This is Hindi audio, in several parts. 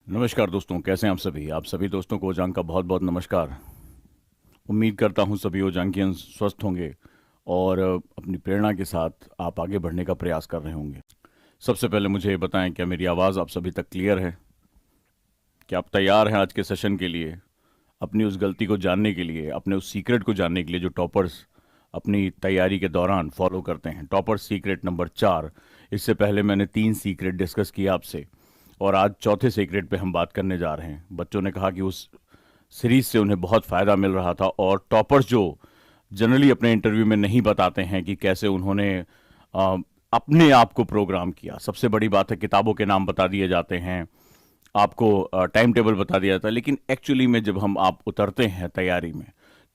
नमस्कार दोस्तों, कैसे हैं आप सभी दोस्तों को ओजांग का बहुत बहुत नमस्कार। उम्मीद करता हूं सभी ओजांगियन स्वस्थ होंगे और अपनी प्रेरणा के साथ आप आगे बढ़ने का प्रयास कर रहे होंगे। सबसे पहले मुझे ये बताएं, क्या मेरी आवाज़ आप सभी तक क्लियर है? क्या आप तैयार हैं आज के सेशन के लिए, अपनी उस गलती को जानने के लिए, अपने उस सीक्रेट को जानने के लिए जो टॉपर्स अपनी तैयारी के दौरान फॉलो करते हैं? Topper secret number 4। इससे पहले मैंने 3 सीक्रेट डिस्कस किया आपसे और आज चौथे सीक्रेट पे हम बात करने जा रहे हैं। बच्चों ने कहा कि उस सीरीज से उन्हें बहुत फ़ायदा मिल रहा था और टॉपर्स जो जनरली अपने इंटरव्यू में नहीं बताते हैं कि कैसे उन्होंने अ, अपने आप को प्रोग्राम किया। सबसे बड़ी बात है, किताबों के नाम बता दिए जाते हैं, आपको टाइम टेबल बता दिया जाता है, लेकिन एक्चुअली में जब हम आप उतरते हैं तैयारी में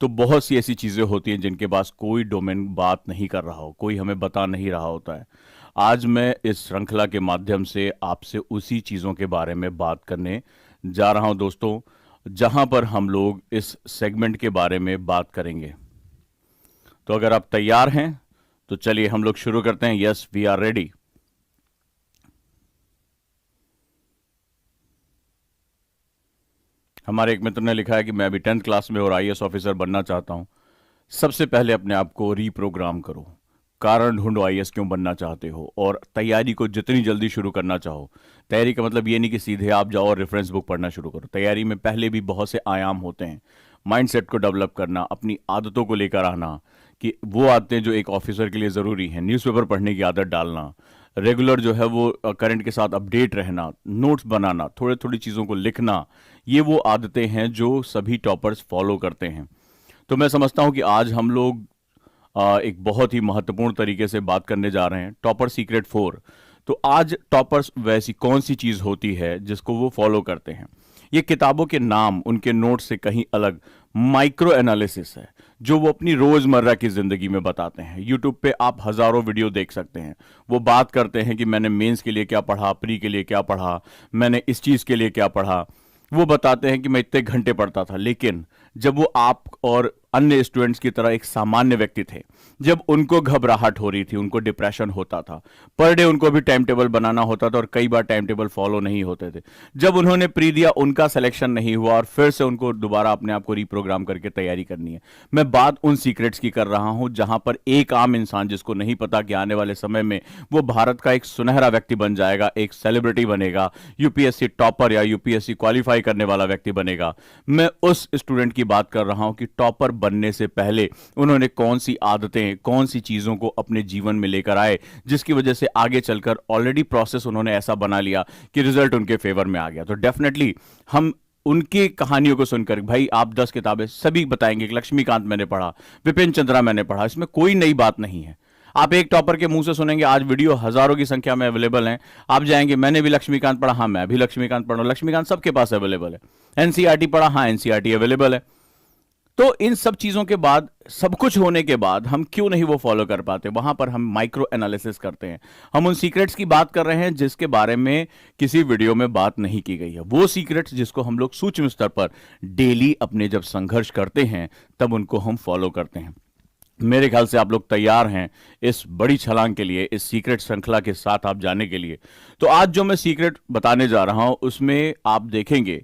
तो बहुत सी ऐसी चीज़ें होती हैं जिनके पास कोई डोमेन बात नहीं कर रहा हो, कोई हमें बता नहीं रहा होता है। आज मैं इस श्रृंखला के माध्यम से आपसे उसी चीज़ों के बारे में बात करने जा रहा हूं दोस्तों, जहां पर हम लोग इस सेगमेंट के बारे में बात करेंगे। तो अगर आप तैयार हैं तो चलिए हम लोग शुरू करते हैं। Yes, we are ready. हमारे एक मित्र ने लिखा है कि मैं अभी 10th क्लास में और आईएएस ऑफिसर बनना चाहता हूं। सबसे पहले अपने आप को रीप्रोग्राम करो, कारण ढूंढो आईएएस क्यों बनना चाहते हो और तैयारी को जितनी जल्दी शुरू करना चाहो। तैयारी का मतलब ये नहीं कि सीधे आप जाओ और रेफरेंस बुक पढ़ना शुरू करो। तैयारी में पहले भी बहुत से आयाम होते हैं। माइंडसेट को डेवलप करना, अपनी आदतों को लेकर आना कि वो आदतें जो एक ऑफिसर के लिए ज़रूरी हैं, न्यूज़पेपर पढ़ने की आदत डालना, रेगुलर जो है वो करंट के साथ अपडेट रहना, नोट्स बनाना, थोड़ी थोड़ी चीज़ों को लिखना, ये वो आदतें हैं जो सभी टॉपर्स फॉलो करते हैं। तो मैं समझता हूं कि आज हम लोग एक बहुत ही महत्वपूर्ण तरीके से बात करने जा रहे हैं, टॉपर सीक्रेट 4। तो आज टॉपर्स वैसी कौन सी चीज़ होती है जिसको वो फॉलो करते हैं? ये किताबों के नाम, उनके नोट से कहीं अलग माइक्रो एनालिसिस है जो वो अपनी रोज़मर्रा की ज़िंदगी में बताते हैं। यूट्यूब पे आप हज़ारों वीडियो देख सकते हैं। वो बात करते हैं कि मैंने मेंस के लिए क्या पढ़ा, प्री के लिए क्या पढ़ा, मैंने इस चीज़ के लिए क्या पढ़ा। वो बताते हैं कि मैं इतने घंटे पढ़ता था, लेकिन जब वो आप और अन्य स्टूडेंट्स की तरह एक सामान्य व्यक्ति थे, जब उनको घबराहट हो रही थी, उनको डिप्रेशन होता था, पर डे उनको भी टाइम टेबल बनाना होता था और कई बार टाइम टेबल फॉलो नहीं होते थे, जब उन्होंने प्री दिया उनका सिलेक्शन नहीं हुआ और फिर से उनको दोबारा अपने आप को रीप्रोग्राम करके तैयारी करनी है। मैं बात उन सीक्रेट्स की कर रहा हूं जहां पर एक आम इंसान जिसको नहीं पता कि आने वाले समय में वो भारत का एक सुनहरा व्यक्ति बन जाएगा, एक सेलिब्रिटी बनेगा, यूपीएससी टॉपर या यूपीएससी क्वालिफाई करने वाला व्यक्ति बनेगा, मैं उस स्टूडेंट की बात कर रहा हूं कि टॉपर बनने से पहले उन्होंने कौन सी आदतें, कौन सी चीजों को अपने जीवन में लेकर आए जिसकी वजह से आगे चलकर ऑलरेडी प्रोसेस उन्होंने ऐसा बना लिया कि रिजल्ट उनके फेवर में आ गया। तो डेफिनेटली हम उनकी कहानियों को सुनकर, भाई आप 10 किताबें सभी बताएंगे कि लक्ष्मीकांत मैंने पढ़ा, विपिन चंद्रा मैंने पढ़ा, इसमें कोई नई बात नहीं है। आप एक टॉपर के मुंह से सुनेंगे, आज वीडियो हजारों की संख्या में अवेलेबल हैं, आप जाएंगे मैंने भी लक्ष्मीकांत पढ़ा, हाँ मैं भी लक्ष्मीकांत पढ़ा, लक्ष्मीकांत सबके पास अवेलेबल है। एनसीईआरटी पढ़ा, हाँ एनसीईआरटी अवेलेबल है। तो इन सब चीजों के बाद, सब कुछ होने के बाद हम क्यों नहीं वो फॉलो कर पाते? वहां पर हम माइक्रो एनालिसिस करते हैं। हम उन सीक्रेट्स की बात कर रहे हैं जिसके बारे में किसी वीडियो में बात नहीं की गई है, वो सीक्रेट्स जिसको हम लोग सूक्ष्म स्तर पर डेली अपने जब संघर्ष करते हैं तब उनको हम फॉलो करते हैं। मेरे ख्याल से आप लोग तैयार हैं इस बड़ी छलांग के लिए, इस सीक्रेट श्रृंखला के साथ आप जाने के लिए। तो आज जो मैं सीक्रेट बताने जा रहा हूं उसमें आप देखेंगे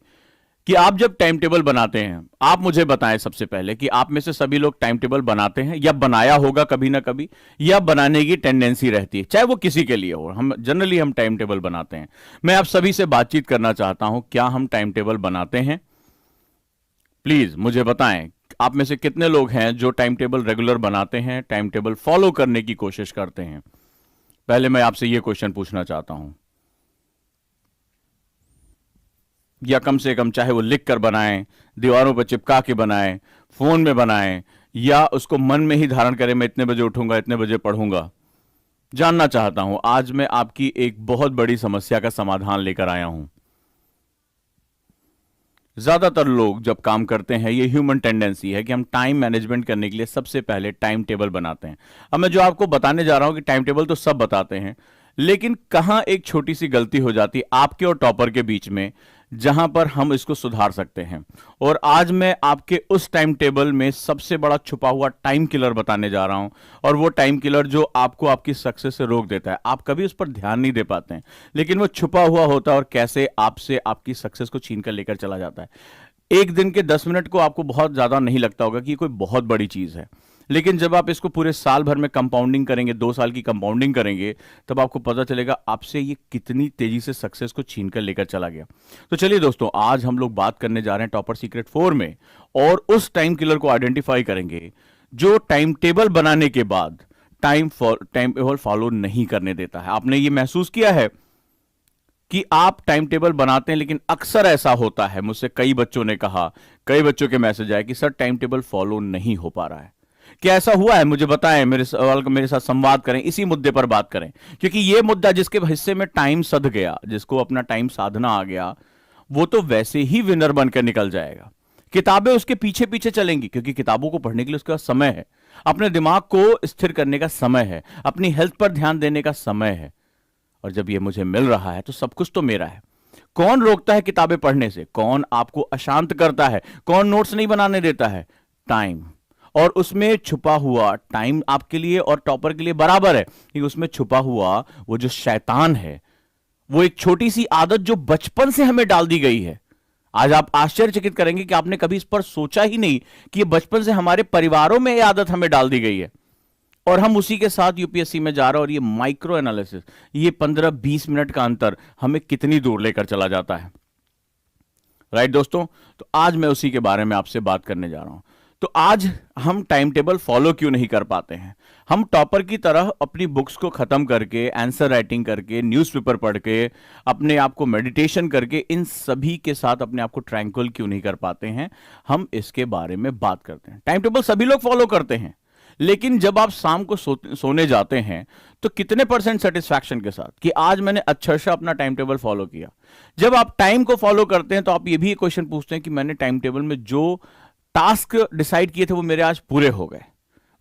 कि आप जब टाइम टेबल बनाते हैं, आप मुझे बताएं सबसे पहले कि आप में से सभी लोग टाइम टेबल बनाते हैं या बनाया होगा कभी ना कभी, या बनाने की टेंडेंसी रहती है, चाहे वो किसी के लिए हो। हम जनरली हम टाइम टेबल बनाते हैं। मैं आप सभी से बातचीत करना चाहता हूं, क्या हम टाइम टेबल बनाते हैं? प्लीज मुझे बताएं, आप में से कितने लोग हैं जो टाइम टेबल रेगुलर बनाते हैं, टाइम टेबल फॉलो करने की कोशिश करते हैं? पहले मैं आपसे यह क्वेश्चन पूछना चाहता हूं, या कम से कम चाहे वो लिख कर बनाएं, दीवारों पर चिपका के बनाएं, फोन में बनाएं, या उसको मन में ही धारण करें, मैं इतने बजे उठूंगा, इतने बजे पढ़ूंगा। जानना चाहता हूं। आज मैं आपकी एक बहुत बड़ी समस्या का समाधान लेकर आया हूं। ज्यादातर लोग जब काम करते हैं, ये ह्यूमन टेंडेंसी है कि हम टाइम मैनेजमेंट करने के लिए सबसे पहले टाइम टेबल बनाते हैं। अब मैं जो आपको बताने जा रहा हूं कि टाइम टेबल तो सब बताते हैं, लेकिन कहां एक छोटी सी गलती हो जाती है आपके और टॉपर के बीच में, जहां पर हम इसको सुधार सकते हैं। और आज मैं आपके उस टाइम टेबल में सबसे बड़ा छुपा हुआ टाइम किलर बताने जा रहा हूं, और वो टाइम किलर जो आपको आपकी सक्सेस से रोक देता है। आप कभी उस पर ध्यान नहीं दे पाते हैं, लेकिन वो छुपा हुआ होता है और कैसे आपसे आपकी सक्सेस को छीन कर लेकर चला जाता है। एक दिन के 10 मिनट को आपको बहुत ज्यादा नहीं लगता होगा कि ये कोई बहुत बड़ी चीज है, लेकिन जब आप इसको पूरे साल भर में कंपाउंडिंग करेंगे, 2 साल की कंपाउंडिंग करेंगे, तब आपको पता चलेगा आपसे ये कितनी तेजी से सक्सेस को छीन कर लेकर चला गया। तो चलिए दोस्तों, आज हम लोग बात करने जा रहे हैं टॉपर सीक्रेट 4 में, और उस टाइम किलर को आइडेंटिफाई करेंगे जो टाइम टेबल बनाने के बाद टाइम टेबल फॉलो नहीं करने देता है। आपने ये महसूस किया है कि आप टाइम टेबल बनाते हैं, लेकिन अक्सर ऐसा होता है, मुझसे कई बच्चों ने कहा, कई बच्चों के मैसेज आए कि सर टाइम टेबल फॉलो नहीं हो पा रहा है। क्या ऐसा हुआ है? मुझे बताएं, मेरे सवाल का मेरे साथ संवाद करें, इसी मुद्दे पर बात करें, क्योंकि यह मुद्दा जिसके हिस्से में टाइम सध गया, जिसको अपना टाइम साधना आ गया, वो तो वैसे ही विनर बनकर निकल जाएगा। किताबें उसके पीछे पीछे चलेंगी, क्योंकि किताबों को पढ़ने के लिए उसके पास समय है, अपने दिमाग को स्थिर करने का समय है, अपनी हेल्थ पर ध्यान देने का समय है। और जब ये मुझे मिल रहा है तो सब कुछ तो मेरा है। कौन रोकता है किताबें पढ़ने से? कौन आपको अशांत करता है? कौन नोट्स नहीं बनाने देता है? टाइम। और उसमें छुपा हुआ टाइम आपके लिए और टॉपर के लिए बराबर है, कि उसमें छुपा हुआ वो जो शैतान है, वो एक छोटी सी आदत जो बचपन से हमें डाल दी गई है। आज आप आश्चर्यचकित करेंगे कि आपने कभी इस पर सोचा ही नहीं कि ये बचपन से हमारे परिवारों में ये आदत हमें डाल दी गई है, और हम उसी के साथ यूपीएससी में जा रहे हैं। और ये माइक्रो एनालिसिस, ये 15-20 मिनट का अंतर हमें कितनी दूर लेकर चला जाता है। राइट दोस्तों, तो आज मैं उसी के बारे में आपसे बात करने जा रहा हूं। तो आज हम टाइम टेबल फॉलो क्यों नहीं कर पाते हैं? हम टॉपर की तरह अपनी बुक्स को खत्म करके, आंसर राइटिंग करके, न्यूज़पेपर पढ़ के, अपने आप को मेडिटेशन करके, इन सभी के साथ अपने आप को ट्रैंक्विल क्यों नहीं कर पाते हैं? हम इसके बारे में बात करते हैं। टाइम टेबल सभी लोग फॉलो करते हैं, लेकिन जब आप शाम को सोने जाते हैं तो कितने % सेटिस्फैक्शन के साथ कि आज मैंने अच्छा सा अपना टाइम टेबल फॉलो किया? जब आप टाइम को फॉलो करते हैं तो आप ये भी क्वेश्चन पूछते हैं कि मैंने टाइम टेबल में जो टास्क डिसाइड किए थे वो मेरे आज पूरे हो गए?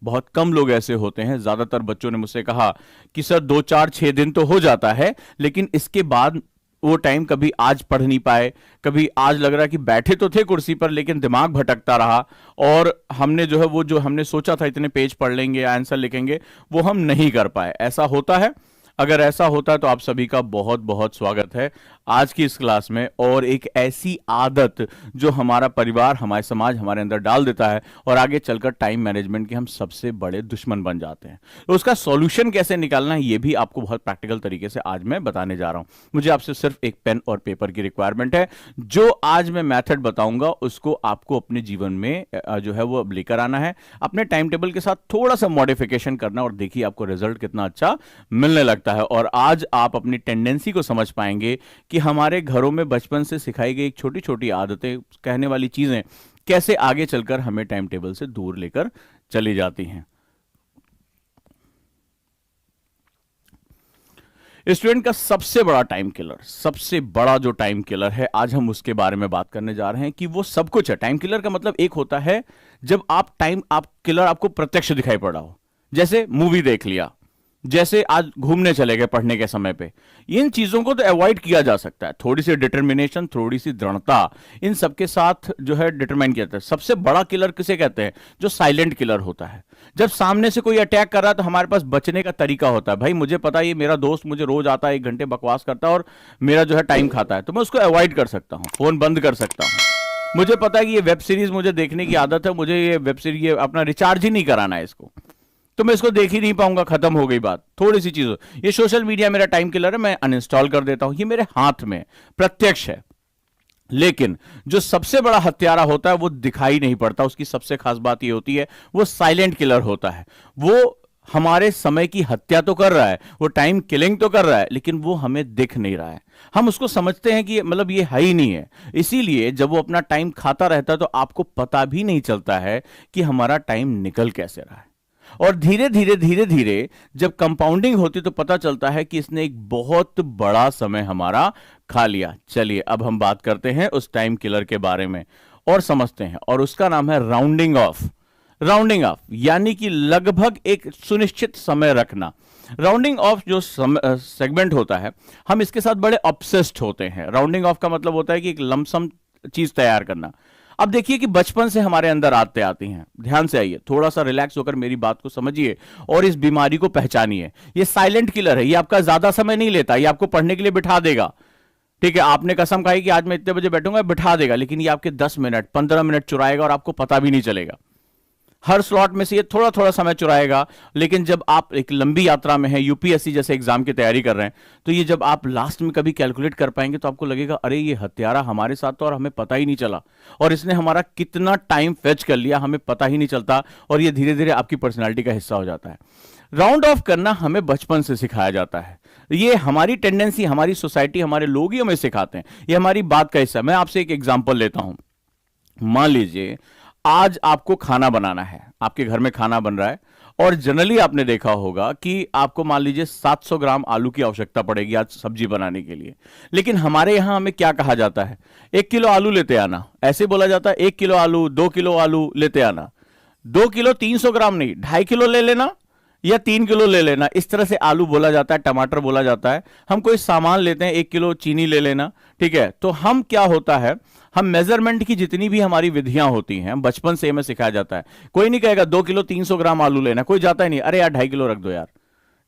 बहुत कम लोग ऐसे होते हैं। ज्यादातर बच्चों ने मुझसे कहा कि सर 2-4-6 दिन तो हो जाता है, लेकिन इसके बाद वो टाइम कभी आज पढ़ नहीं पाए, कभी आज लग रहा कि बैठे तो थे कुर्सी पर लेकिन दिमाग भटकता रहा, और हमने जो है वो जो हमने सोचा था इतने पेज पढ़ लेंगे, आंसर लिखेंगे, वो हम नहीं कर पाए। ऐसा होता है? अगर ऐसा होता है तो आप सभी का बहुत बहुत स्वागत है आज की इस क्लास में। और एक ऐसी आदत जो हमारा परिवार, हमारे समाज हमारे अंदर डाल देता है, और आगे चलकर टाइम मैनेजमेंट के हम सबसे बड़े दुश्मन बन जाते हैं। तो उसका सॉल्यूशन कैसे निकालना है, ये भी आपको बहुत प्रैक्टिकल तरीके से आज मैं बताने जा रहा हूं। मुझे आपसे सिर्फ एक पेन और पेपर की रिक्वायरमेंट है। जो आज मैं मेथड बताऊंगा उसको आपको अपने जीवन में जो है वो लेकर आना है, अपने टाइम टेबल के साथ थोड़ा सा मॉडिफिकेशन करना, और देखिए आपको रिजल्ट कितना अच्छा मिलने लगता है। और आज आप अपनी टेंडेंसी को समझ पाएंगे कि हमारे घरों में बचपन से सिखाई गई छोटी छोटी आदतें, कहने वाली चीजें कैसे आगे चलकर हमें टाइम टेबल से दूर लेकर चली जाती हैं। स्टूडेंट का सबसे बड़ा टाइम किलर, सबसे बड़ा जो टाइम किलर है, आज हम उसके बारे में बात करने जा रहे हैं कि वो सब कुछ है। टाइम किलर का मतलब एक होता है जब आप किलर आपको प्रत्यक्ष दिखाई पड़ा हो, जैसे मूवी देख लिया, जैसे आज घूमने चले गए पढ़ने के समय पे। इन चीजों को तो अवॉइड किया जा सकता है, थोड़ी सी डिटर्मिनेशन, थोड़ी सी दृढ़ता, इन सबके साथ जो है डिटरमाइन किया जाता है। सबसे बड़ा किलर किसे कहते हैं? जो साइलेंट किलर होता है। जब सामने से कोई अटैक कर रहा है तो हमारे पास बचने का तरीका होता है। भाई मुझे पता है ये मेरा दोस्त मुझे रोज आता है, 1 घंटे बकवास करता है और मेरा जो है टाइम खाता है, तो मैं उसको अवॉइड कर सकता हूं, फोन बंद कर सकता हूं। मुझे पता है कि ये वेब सीरीज मुझे देखने की आदत है, मुझे ये वेब सीरीज ये अपना रिचार्ज ही नहीं कराना है इसको, तो मैं इसको देख ही नहीं पाऊंगा, खत्म हो गई बात। थोड़ी सी चीज, ये सोशल मीडिया मेरा टाइम किलर है, मैं अनइंस्टॉल कर देता हूं, ये मेरे हाथ में प्रत्यक्ष है। लेकिन जो सबसे बड़ा हत्यारा होता है वो दिखाई नहीं पड़ता, उसकी सबसे खास बात ये होती है वो साइलेंट किलर होता है। वो हमारे समय की हत्या तो कर रहा है, वो टाइम किलिंग तो कर रहा है, लेकिन वो हमें दिख नहीं रहा है। हम उसको समझते हैं कि मतलब ये है ही नहीं है। इसीलिए जब वो अपना टाइम खाता रहता है तो आपको पता भी नहीं चलता है कि हमारा टाइम निकल कैसे रहा है। और धीरे धीरे धीरे धीरे जब कंपाउंडिंग होती तो पता चलता है कि इसने एक बहुत बड़ा समय हमारा खा लिया। चलिए अब हम बात करते हैं उस टाइम किलर के बारे में और समझते हैं, और उसका नाम है राउंडिंग ऑफ। राउंडिंग ऑफ यानी कि लगभग एक सुनिश्चित समय रखना। राउंडिंग ऑफ जो सेगमेंट होता है, हम इसके साथ बड़े ऑब्सेस्ड होते हैं। राउंडिंग ऑफ का मतलब होता है कि एक लमसम चीज तैयार करना। अब देखिए कि बचपन से हमारे अंदर आते आती हैं, ध्यान से आइए, थोड़ा सा रिलैक्स होकर मेरी बात को समझिए और इस बीमारी को पहचानिए। ये साइलेंट किलर है, ये आपका ज्यादा समय नहीं लेता, ये आपको पढ़ने के लिए बिठा देगा। ठीक है, आपने कसम खाई कि आज मैं इतने बजे बैठूंगा, बिठा देगा, लेकिन ये आपके 10 मिनट 15 मिनट चुराएगा और आपको पता भी नहीं चलेगा। हर स्लॉट में से ये थोड़ा थोड़ा समय चुराएगा, लेकिन जब आप एक लंबी यात्रा में हैं, यूपीएससी जैसे एग्जाम की तैयारी कर रहे हैं, तो ये जब आप लास्ट में कभी कैलकुलेट कर पाएंगे तो आपको लगेगा अरे ये हत्यारा हमारे साथ था और हमें पता ही नहीं चला, और इसने हमारा कितना टाइम फेच कर लिया हमें पता ही नहीं चलता, और ये धीरे धीरे आपकी पर्सनैलिटी का हिस्सा हो जाता है। राउंड ऑफ करना हमें बचपन से सिखाया जाता है। ये हमारी टेंडेंसी, हमारी सोसाइटी, हमारे लोग ही हमें सिखाते हैं, ये हमारी बात का हिस्सा है। मैं आपसे एक एग्जांपल लेता हूं। मान लीजिए आज आपको खाना बनाना है, आपके घर में खाना बन रहा है, और जनरली आपने देखा होगा कि आपको मान लीजिए 700 ग्राम आलू की आवश्यकता पड़ेगी आज सब्जी बनाने के लिए। लेकिन हमारे यहां हमें क्या कहा जाता है, 1 किलो आलू लेते आना, ऐसे बोला जाता है 1 किलो आलू, 2 किलो आलू लेते आना। 2 किलो 300 ग्राम नहीं, 2.5 किलो ले लेना या 3 किलो ले लेना, इस तरह से आलू बोला जाता है, टमाटर बोला जाता है। हम कोई सामान लेते हैं, 1 किलो चीनी ले लेना, ठीक है। तो हम क्या होता है, हम मेजरमेंट की जितनी भी हमारी विधियां होती हैं बचपन से हमें सिखाया जाता है। कोई नहीं कहेगा 2 किलो 300 ग्राम आलू लेना, कोई जाता ही नहीं, अरे यार 2.5 किलो रख दो यार,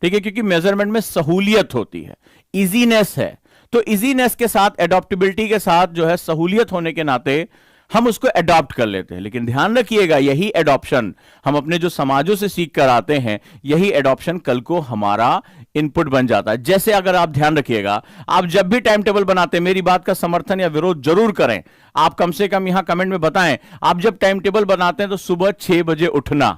ठीक है, क्योंकि मेजरमेंट में सहूलियत होती है, इजीनेस है। तो इजीनेस के साथ, एडॉप्टेबिलिटी के साथ जो है, सहूलियत होने के नाते हम उसको अडॉप्ट कर लेते हैं। लेकिन ध्यान रखिएगा, यही एडॉप्शन हम अपने जो समाजों से सीख कर आते हैं, यही एडॉप्शन कल को हमारा इनपुट बन जाता है। जैसे अगर आप ध्यान रखिएगा, आप जब भी टाइम टेबल बनाते हैं, मेरी बात का समर्थन या विरोध जरूर करें, आप कम से कम यहां कमेंट में बताएं, आप जब टाइम टेबल बनाते हैं तो सुबह 6 बजे उठना,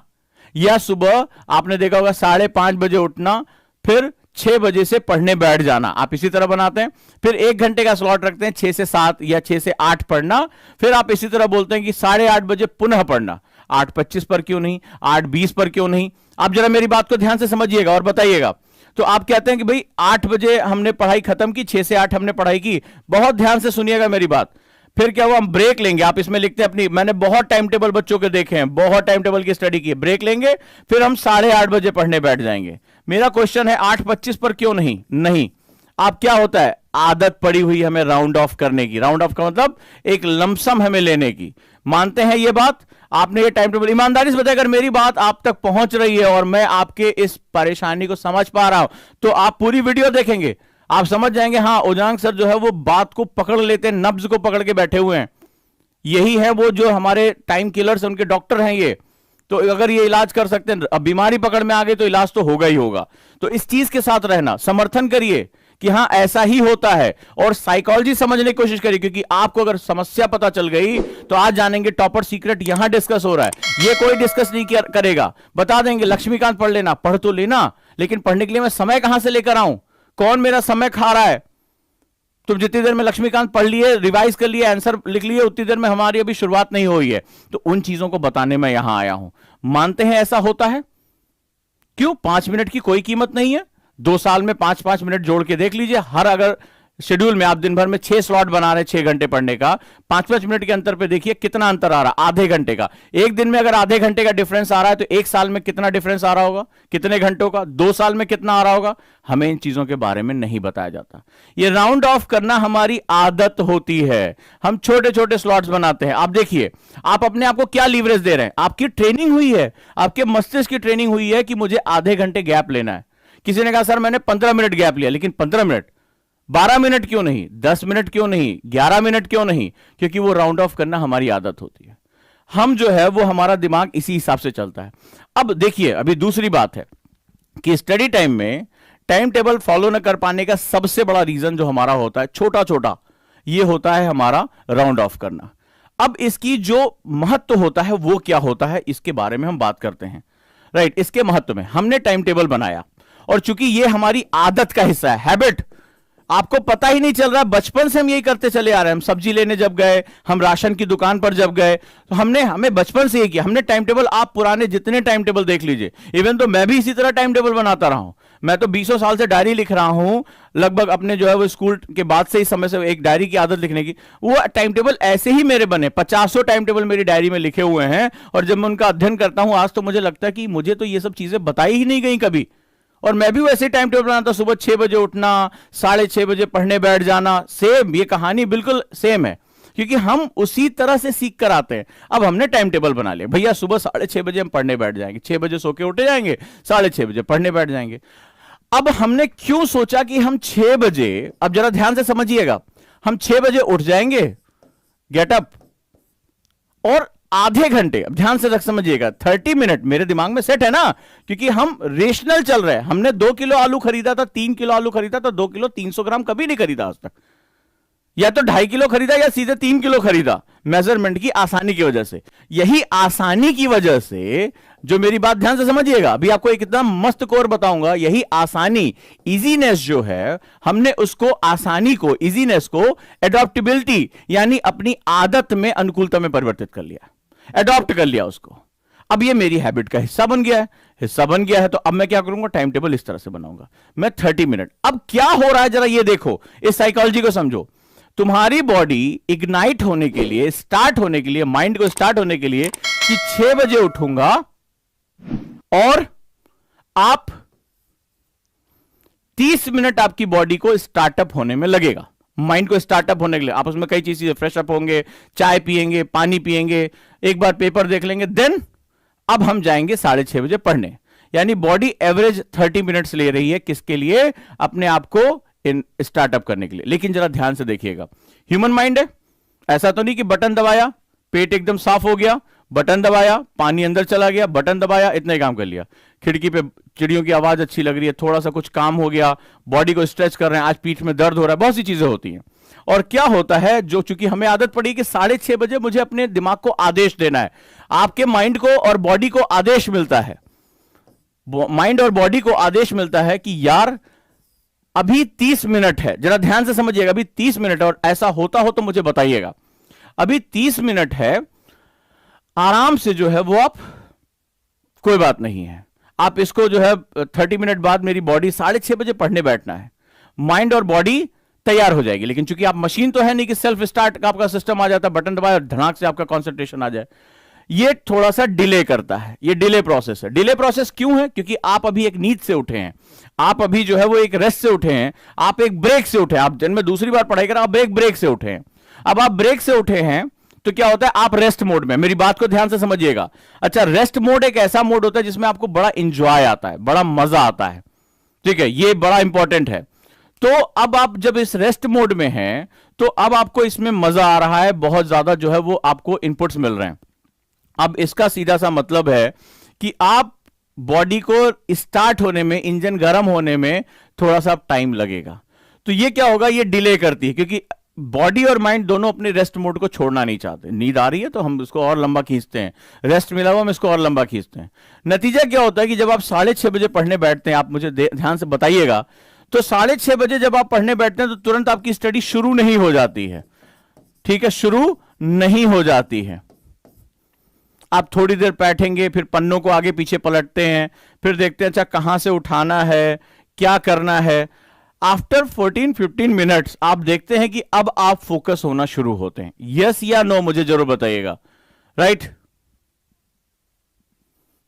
या सुबह आपने देखा होगा 5:30 बजे उठना, फिर 6 बजे से पढ़ने बैठ जाना। आप इसी तरह बनाते हैं। फिर 1 घंटे का स्लॉट रखते हैं, 6 से 7 या 6 से 8 पढ़ना। फिर आप इसी तरह बोलते हैं कि 8:30 बजे पुनः पढ़ना। 8:25 पर क्यों नहीं, 8:20 पर क्यों नहीं? आप जरा मेरी बात को ध्यान से समझिएगा और बताइएगा। तो आप कहते हैं कि भाई 8 बजे हमने पढ़ाई खत्म की, 6 से 8 हमने पढ़ाई की। बहुत ध्यान से सुनिएगा मेरी बात। फिर क्या हुआ, हम ब्रेक लेंगे। आप इसमें लिखते हैं अपनी, मैंने बहुत टाइम टेबल बच्चों के देखे हैं, बहुत टाइम टेबल की स्टडी की। ब्रेक लेंगे, फिर हम 8:30 बजे पढ़ने बैठ जाएंगे। मेरा क्वेश्चन है 8:25 पर क्यों नहीं? नहीं, आप क्या होता है, आदत पड़ी हुई हमें राउंड ऑफ करने की। राउंड ऑफ का मतलब एक लमसम हमें लेने की। मानते हैं ये बात? आपने ये टाइम टेबल, ईमानदारी से बताया, अगर मेरी बात आप तक पहुंच रही है और मैं आपके इस परेशानी को समझ पा रहा हूं, तो आप पूरी वीडियो देखेंगे, आप समझ जाएंगे हाँ उजांग सर जो है वो बात को पकड़ लेते हैं, नब्ज को पकड़ के बैठे हुए हैं। यही है वो जो हमारे टाइम किलर्स, उनके डॉक्टर हैं ये। तो अगर ये इलाज कर सकते हैं, अब बीमारी पकड़ में आ गई तो इलाज तो होगा ही होगा। तो इस चीज के साथ रहना, समर्थन करिए कि हाँ ऐसा ही होता है, और साइकोलॉजी समझने की कोशिश करिए, क्योंकि आपको अगर समस्या पता चल गई तो आज जानेंगे टॉपर सीक्रेट यहां डिस्कस हो रहा है। ये कोई डिस्कस नहीं करेगा, बता देंगे लक्ष्मीकांत पढ़ लेना, पढ़ तो लेना, लेकिन पढ़ने के लिए मैं समय कहां से लेकर आऊं? कौन मेरा समय खा रहा है? तुम जितनी देर में लक्ष्मीकांत पढ़ लिए, रिवाइज कर लिए, आंसर लिख लिए, उतनी देर में हमारी अभी शुरुआत नहीं हुई है। तो उन चीजों को बताने में यहां आया हूं। मानते हैं ऐसा होता है? क्यों? 5 मिनट की कोई कीमत नहीं है। 2 साल में 5-5 मिनट जोड़ के देख लीजिए। हर अगर शेड्यूल में आप दिन भर में 6 स्लॉट बना रहे हैं 6 घंटे पढ़ने का, 5-5 मिनट के अंतर पे देखिए कितना अंतर आ रहा है, आधे घंटे का। एक दिन में अगर आधे घंटे का डिफरेंस आ रहा है तो 1 साल में कितना डिफरेंस आ रहा होगा, कितने घंटों का? 2 साल में कितना आ रहा होगा? हमें इन चीजों के बारे में नहीं बताया जाता। ये राउंड ऑफ करना हमारी आदत होती है। हम छोटे छोटे स्लॉट्स बनाते हैं। आप देखिए, आप अपने आप को क्या लीवरेज दे रहे हैं? आपकी ट्रेनिंग हुई है, आपके मस्तिष्क की ट्रेनिंग हुई है कि मुझे आधे घंटे गैप लेना है। किसी ने कहा सर मैंने 15 मिनट गैप लिया, लेकिन 15 मिनट, 12 मिनट क्यों नहीं, 10 मिनट क्यों नहीं, 11 मिनट क्यों नहीं? क्योंकि वो राउंड ऑफ करना हमारी आदत होती है। हम जो है वो, हमारा दिमाग इसी हिसाब से चलता है। अब देखिए, अभी दूसरी बात है कि स्टडी टाइम में टाइम टेबल फॉलो न कर पाने का सबसे बड़ा रीजन जो हमारा होता है, छोटा छोटा, ये होता है हमारा राउंड ऑफ करना। अब इसकी जो महत्व होता है वो क्या होता है, इसके बारे में हम बात करते हैं। राइट, इसके महत्व में हमने टाइम टेबल बनाया, और चूंकि ये हमारी आदत का हिस्सा है, हैबिट, आपको पता ही नहीं चल रहा, बचपन से हम यही करते चले आ रहे हैं। हम सब्जी लेने जब गए, हम राशन की दुकान पर जब गए, तो हमें बचपन से ये किया। हमने टाइम टेबल, आप पुराने जितने टाइम टेबल देख लीजिए, इवन तो मैं भी इसी तरह टाइम टेबल बनाता रहा हूं। मैं तो 20 साल से डायरी लिख रहा हूं, लगभग अपने जो है वो स्कूल के बाद से ही समय से एक डायरी की आदत लिखने की। वो टाइम टेबल ऐसे ही मेरे बने, 50 टाइम टेबल मेरी डायरी में लिखे हुए हैं। और जब मैं उनका अध्ययन करता हूं आज, तो मुझे लगता है कि मुझे तो ये सब चीजें बताई ही नहीं गई कभी, और मैं भी वैसे ही टाइम टेबल बनाता, सुबह 6 बजे उठना, 6:30 बजे पढ़ने बैठ जाना, सेम, ये कहानी बिल्कुल सेम है, क्योंकि हम उसी तरह से सीख कर आते हैं। अब हमने टाइम टेबल बना लिया, भैया सुबह 6:30 बजे हम पढ़ने बैठ जाएंगे, 6 बजे सो के उठे जाएंगे, 6:30 बजे पढ़ने बैठ जाएंगे। अब हमने क्यों सोचा कि हम 6 बजे, अब जरा ध्यान से समझिएगा, हम 6 बजे उठ जाएंगे, गेट अप, और आधे घंटे, अब ध्यान से समझिएगा, 30 मिनट मेरे दिमाग में सेट है ना, क्योंकि हम रेशनल चल रहे हैं। हमने 2 किलो आलू खरीदा था, 3 किलो आलू खरीदा था, 2 किलो 300 ग्राम कभी नहीं खरीदा आज तक, या तो 2.5 किलो खरीदा या सीधे 3 किलो खरीदा, मेजरमेंट की आसानी की वजह से। यही आसानी की वजह से, जो मेरी बात ध्यान से समझिएगा, अभी आपको एक इतना मस्त कोर बताऊंगा, यही आसानी, इजीनेस जो है, हमने उसको, आसानी को, इजीनेस को एडॉप्टेबिलिटी यानी अपनी आदत में, अनुकूलता में परिवर्तित कर लिया, एडॉप्ट कर लिया उसको। अब ये मेरी हैबिट का हिस्सा बन गया है, हिस्सा बन गया है, तो अब मैं क्या करूंगा, टाइम टेबल इस तरह से बनाऊंगा, मैं 30 मिनट। अब क्या हो रहा है जरा ये देखो, इस साइकोलॉजी को समझो। तुम्हारी बॉडी इग्नाइट होने के लिए, स्टार्ट होने के लिए, माइंड को स्टार्ट होने के लिए, कि 6 बजे उठूंगा और आप 30 मिनट आपकी बॉडी को स्टार्टअप होने में लगेगा, माइंड को स्टार्टअप होने के लिए। आप उसमें कई चीजें, फ्रेश अप होंगे, चाय पिएंगे, पानी पिएंगे, एक बार पेपर देख लेंगे, देन अब हम जाएंगे 6:30 बजे पढ़ने। यानी बॉडी एवरेज 30 मिनट्स ले रही है, किसके लिए, अपने आप को इन स्टार्टअप करने के लिए। लेकिन जरा ध्यान से देखिएगा, ह्यूमन माइंड है, ऐसा तो नहीं कि बटन दबाया, पेट एकदम साफ हो गया, बटन दबाया, पानी अंदर चला गया, बटन दबाया, इतना ही काम कर लिया, खिड़की पे चिड़ियों की आवाज अच्छी लग रही है, थोड़ा सा कुछ काम हो गया, बॉडी को स्ट्रेच कर रहे हैं, आज पीठ में दर्द हो रहा है, बहुत सी चीजें होती हैं। और क्या होता है, जो चूंकि हमें आदत पड़ी कि 6:30 बजे मुझे अपने दिमाग को आदेश देना है, आपके माइंड को और बॉडी को आदेश मिलता है, माइंड और बॉडी को आदेश मिलता है कि यार अभी 30 मिनट है, जरा ध्यान से समझिएगा, अभी 30 मिनट है, और ऐसा होता हो तो मुझे बताइएगा, अभी 30 मिनट है, आराम से जो है वो आप, कोई बात नहीं है, आप इसको जो है 30 मिनट बाद मेरी बॉडी 6:30 बजे पढ़ने बैठना है, माइंड और बॉडी तैयार हो जाएगी। लेकिन चूंकि आप मशीन तो है नहीं कि सेल्फ स्टार्ट का आपका सिस्टम आ जाता है, बटन दबाए और धड़ाक से आपका कंसंट्रेशन आ जाए, ये थोड़ा सा डिले करता है, ये डिले प्रोसेस है। डिले प्रोसेस क्यों है, क्योंकि आप अभी एक नींद से उठे हैं, आप अभी जो है वो एक रेस्ट से उठे हैं, आप एक ब्रेक से उठे हैं, आप दिन में दूसरी बार पढ़ाई कर रहे हैं, आप एक ब्रेक से उठे हैं। अब आप ब्रेक से उठे हैं तो क्या होता है, आप रेस्ट मोड में, मेरी बात को ध्यान से समझिएगा। अच्छा, रेस्ट मोड एक ऐसा मोड होता है जिसमें आपको बड़ा इंजॉय आता है, बड़ा मजा आता है, ठीक है, ये बड़ा इंपॉर्टेंट है। तो अब आप जब इस रेस्ट मोड में हैं तो अब आपको इसमें मजा आ रहा है, बहुत ज्यादा जो है वो आपको इनपुट्स मिल रहे हैं। अब इसका सीधा सा मतलब है कि आप बॉडी को स्टार्ट होने में, इंजन गर्म होने में थोड़ा सा टाइम लगेगा। तो ये क्या होगा, ये डिले करती है, क्योंकि बॉडी और माइंड दोनों अपने रेस्ट मोड को छोड़ना नहीं चाहते। नींद आ रही है तो हम इसको और लंबा खींचते हैं, रेस्ट मिला हुआ हम इसको और लंबा खींचते हैं। नतीजा क्या होता है कि जब आप 6:30 बजे पढ़ने बैठते हैं, आप मुझे ध्यान से बताइएगा, तो 6:30 बजे जब आप पढ़ने बैठते हैं तो तुरंत आपकी स्टडी शुरू नहीं हो जाती है, ठीक है, शुरू नहीं हो जाती है। आप थोड़ी देर बैठेंगे, फिर पन्नों को आगे पीछे पलटते हैं, फिर देखते हैं अच्छा कहां से उठाना है, क्या करना है। आफ्टर 14-15 मिनट्स आप देखते हैं कि अब आप फोकस होना शुरू होते हैं। यस या नो मुझे जरूर बताइएगा, राइट,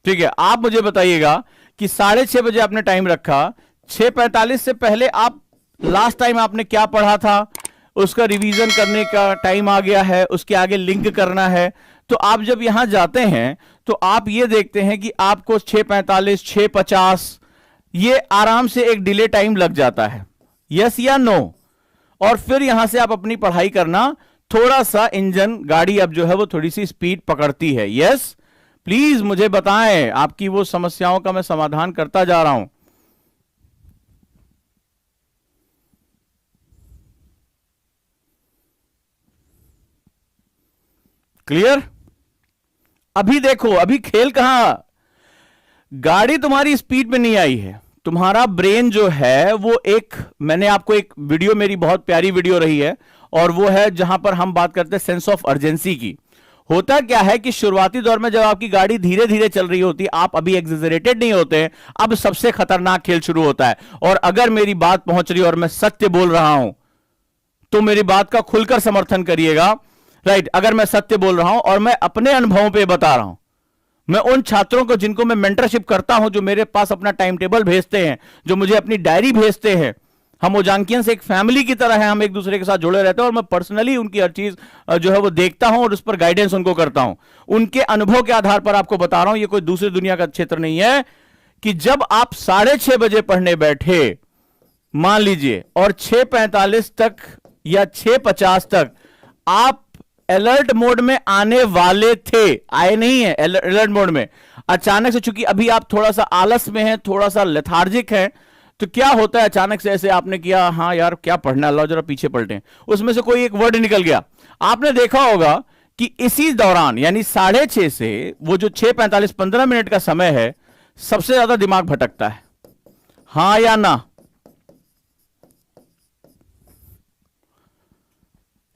ठीक है। आप मुझे बताइएगा कि 6:30 बजे आपने टाइम रखा, 6:45 से पहले आप लास्ट टाइम आपने क्या पढ़ा था उसका रिवीजन करने का टाइम आ गया है, उसके आगे लिंक करना है। तो आप जब यहां जाते हैं तो आप ये देखते हैं कि आपको 6:45, 6:50 ये आराम से एक डिले टाइम लग जाता है, यस या नो। और फिर यहां से आप अपनी पढ़ाई करना, थोड़ा सा इंजन, गाड़ी अब जो है वो थोड़ी सी स्पीड पकड़ती है। यस, प्लीज मुझे बताएं, आपकी वो समस्याओं का मैं समाधान करता जा रहा हूं। क्लियर? अभी देखो, अभी खेल कहां, गाड़ी तुम्हारी स्पीड में नहीं आई है, तुम्हारा ब्रेन जो है वो एक, मैंने आपको एक वीडियो, मेरी बहुत प्यारी वीडियो रही है, और वो है जहां पर हम बात करते हैं सेंस ऑफ अर्जेंसी की। होता क्या है कि शुरुआती दौर में जब आपकी गाड़ी धीरे धीरे चल रही होती है, आप अभी एक्सेलरेटेड नहीं होते हैं, अब सबसे खतरनाक खेल शुरू होता है। और अगर मेरी बात पहुंच रही है और मैं सत्य बोल रहा हूं तो मेरी बात का खुलकर समर्थन करिएगा, राइट। अगर मैं सत्य बोल रहा हूं और मैं अपने अनुभवों पे बता रहा हूं, मैं उन छात्रों को जिनको मैं मेंटरशिप करता हूं, जो मेरे पास अपना टाइम टेबल भेजते हैं, जो मुझे अपनी डायरी भेजते हैं, हम ओजांकियंस एक फैमिली की तरह हैं, हम एक दूसरे के साथ जुड़े रहते हैं और मैं पर्सनली उनकी हर चीज जो है वो देखता हूं और उस पर गाइडेंस उनको करता हूं। उनके अनुभव के आधार पर आपको बता रहा हूं, ये कोई दूसरी दुनिया का क्षेत्र नहीं है, कि जब आप 6:30 पढ़ने बैठे मान लीजिए और 6:45 तक या 6:50 तक आप अलर्ट मोड में आने वाले थे, आए नहीं है अलर्ट मोड में, अचानक से, चूंकि अभी आप थोड़ा सा आलस में हैं, थोड़ा सा लेथार्जिक हैं, तो क्या होता है अचानक से ऐसे आपने किया, हाँ यार क्या पढ़ना, लो जरा पीछे पलटें, उसमें से कोई एक वर्ड निकल गया। आपने देखा होगा कि इसी दौरान यानी 6:30 से वो जो 6:45 15 मिनट का समय है, सबसे ज्यादा दिमाग भटकता है, हां या ना?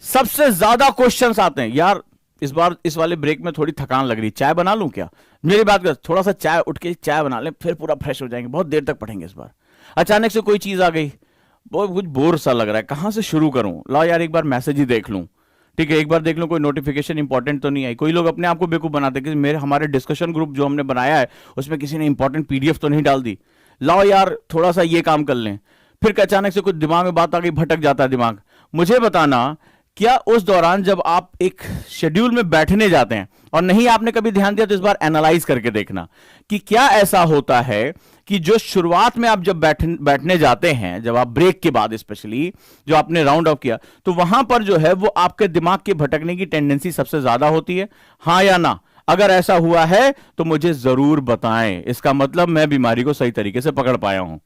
सबसे ज्यादा क्वेश्चंस आते हैं, यार इस बार इस वाले ब्रेक में थोड़ी थकान लग रही, चाय बना लूं क्या? मेरी बात कर, थोड़ा सा चाय, उठ के चाय बना लें, फिर पूरा फ्रेश हो जाएंगे, बहुत देर तक पढ़ेंगे इस बार। अचानक से कोई चीज आ गई, बहुत कुछ बोर सा लग रहा है, कहां से शुरू करूं, लाओ यार एक बार मैसेज ही देख लूं, ठीक है एक बार देख लूं कोई नोटिफिकेशन इंपॉर्टेंट तो नहीं आई। कोई लोग अपने आप को बेवकूफ बनाते हैं कि मेरे हमारे डिस्कशन ग्रुप जो हमने बनाया है उसमें किसी ने इंपॉर्टेंट पीडीएफ तो नहीं डाल दी, लाओ यार थोड़ा सा ये काम कर लें। फिर अचानक से कुछ दिमाग में बात आ गई, भटक जाता है दिमाग। मुझे बताना, क्या उस दौरान जब आप एक शेड्यूल में बैठने जाते हैं और नहीं आपने कभी ध्यान दिया, तो इस बार एनालाइज करके देखना कि क्या ऐसा होता है कि जो शुरुआत में आप जब बैठने जाते हैं, जब आप ब्रेक के बाद स्पेशली जो आपने राउंड ऑफ किया, तो वहां पर जो है वो आपके दिमाग के भटकने की टेंडेंसी सबसे ज्यादा होती है, हां या ना? अगर ऐसा हुआ है तो मुझे जरूर बताएं, इसका मतलब मैं बीमारी को सही तरीके से पकड़ पाया हूं।